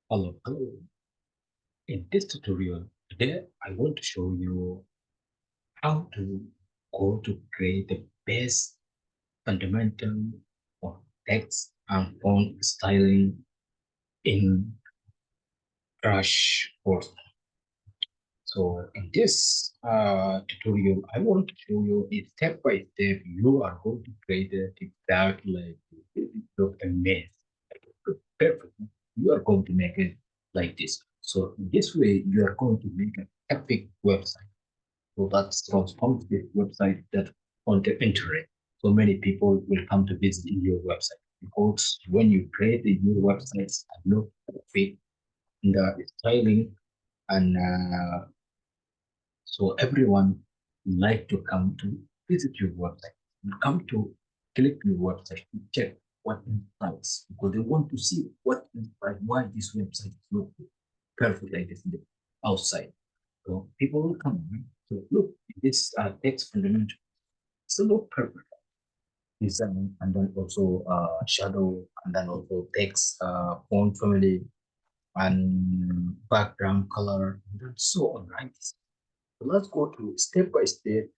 Hello, hello. In this tutorial, today I want to show you how to go to create the best fundamental of text and font styling in Crash Course. So in this tutorial, I want to show you a step by step. You are going to create it exactly like it look a mess, like perfect. You are going to make it like this. So this way, you are going to make an epic website. So that's transforms the website that on the internet. So many people will come to visit your website because when you create the new websites and look fit in the styling and so everyone like to come to visit your website, come to click your website to check what insights because they want to see what insight, why this website is look perfect like this in the outside. So people will come in. So look, this text fundamental. So look perfect design and then also shadow and then also text font family and background color and then so on, right? So let's go to step by step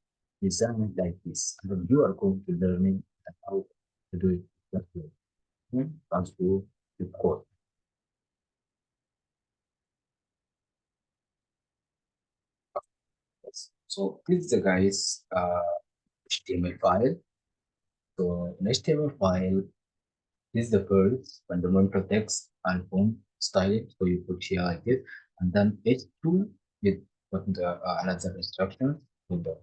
design like this. And then you are going to learning how to do it that way. Let's go to code. Yes. So this is the guys HTML file. So in HTML file, this is the first fundamental text and font style. So you put here like this, and then H2 with what the another instruction. So the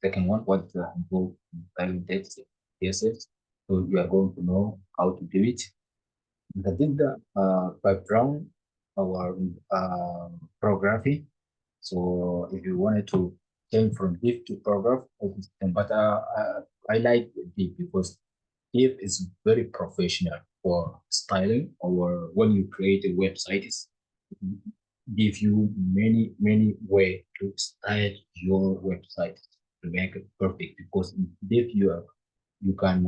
second one, what the involved style text CSS. So you are going to know how to do it. That is the background our programming. So if you wanted to change from div to paragraph, but I like div because div is very professional for styling or when you create a website. It's give you many way to style your website to make it perfect because in div you can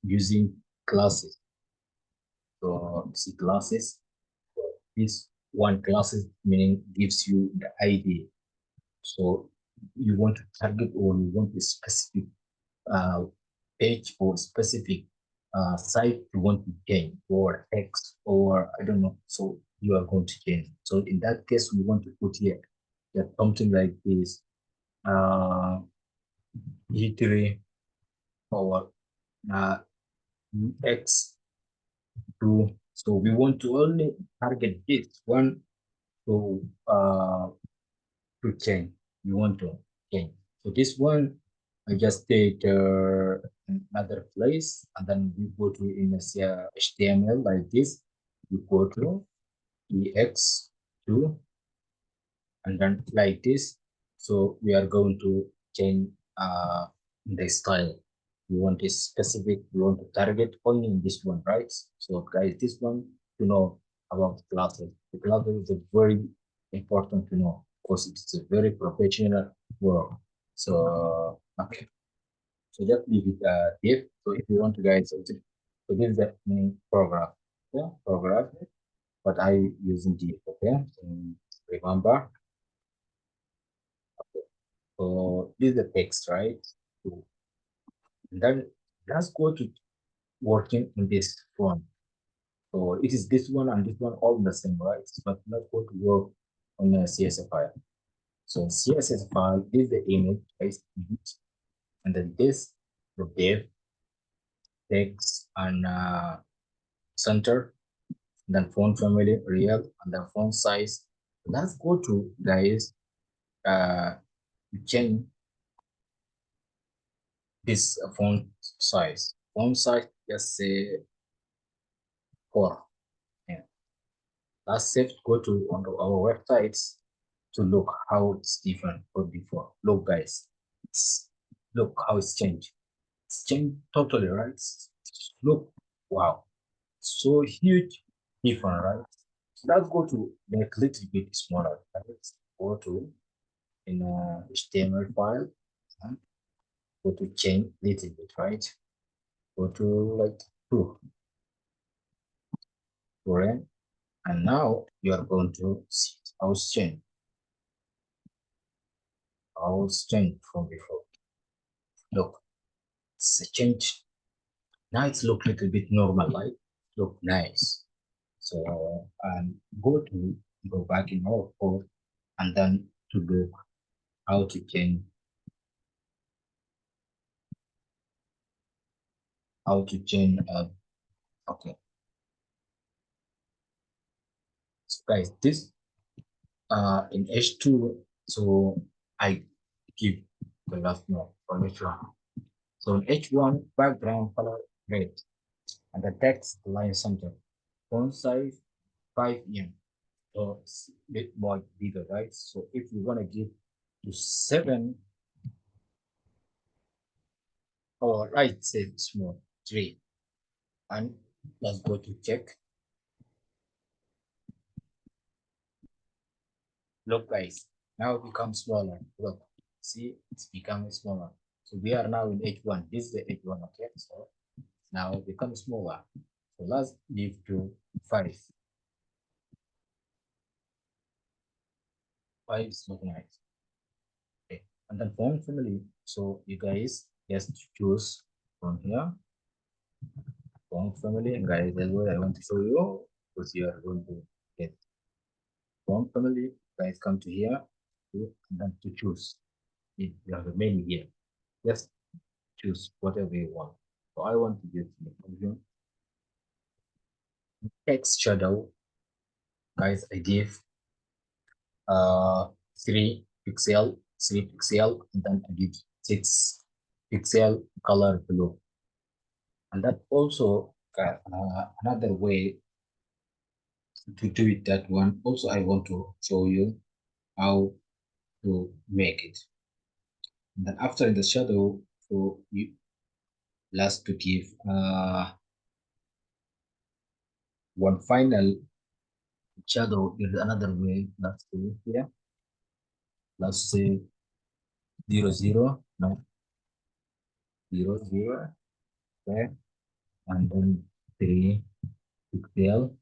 using classes. So see classes. This one classes meaning gives you the ID. So you want to target or you want a specific uh, page or specific site you want to change or text or I don't know. So you are going to change. So in that case, we want to put here that something like this E3 or uh, X2. So we want to only target this one to change. We want to change. So this one, I just take another place and then we go to in a HTML like this. We go to EX2 and then like this. So we are going to change the style. We want a specific, we want to target only in this one, right? So guys, this one to know about classes. The classes is a very important to know because it's a very professional work. So okay, so just leave it if. So if you want to guys, so this is the main program. Yeah, program. But I using the okay. So remember, so this is the text, right? So then let's go to working in this one. So it is this one and this one all the same, right? But let's go to work on a CSS file. So CSS file is the image, based image, and then this the div, text, and center, then font family, real, and then font size. Let's go to guys uh change this font size. Font size, just say 4. Yeah. Let's save go to on our websites to look how it's different from before. Look, guys, it's look how it's changed. It's changed totally, right? Look, wow, so huge different, right? So let's go to make a little bit smaller. Let's go to in a HTML file. And go to change little bit, right? Go to like two, right? And now you are going to see house change. House change from before. Look, it's a change. Now it's look a little bit normal, like look nice. So go back in our code and then to look how to change okay. So guys, this in H2, so I give the last note for H1. So in H1, background color red, and the text line center. Font size 5 em. So it's a bit more bigger, right? So if you want to give to 7, or right, say small 3, and let's go to check. Look, guys, now it becomes smaller. Look, see, it's becoming smaller. So we are now in H1. This is the H1, okay? So now it becomes smaller. So let's leave to 5. 5 is not nice. Okay. And then font family. So you guys just choose from here. Font family. And guys, that's what I want to show you. Because you are going to get font family. Guys, come to here. And then to choose. You have the menu here. Just choose whatever you want. So I want to give the text shadow. Guys, I give uh 3 pixel, and then I give 6 pixel color blue. And that also another way to do it. That one also I want to show you how to make it. And then after the shadow, so you last to give one final shadow is another way. Let's do here. Let's say 0 0, no 0 0, okay, and then 3 pixel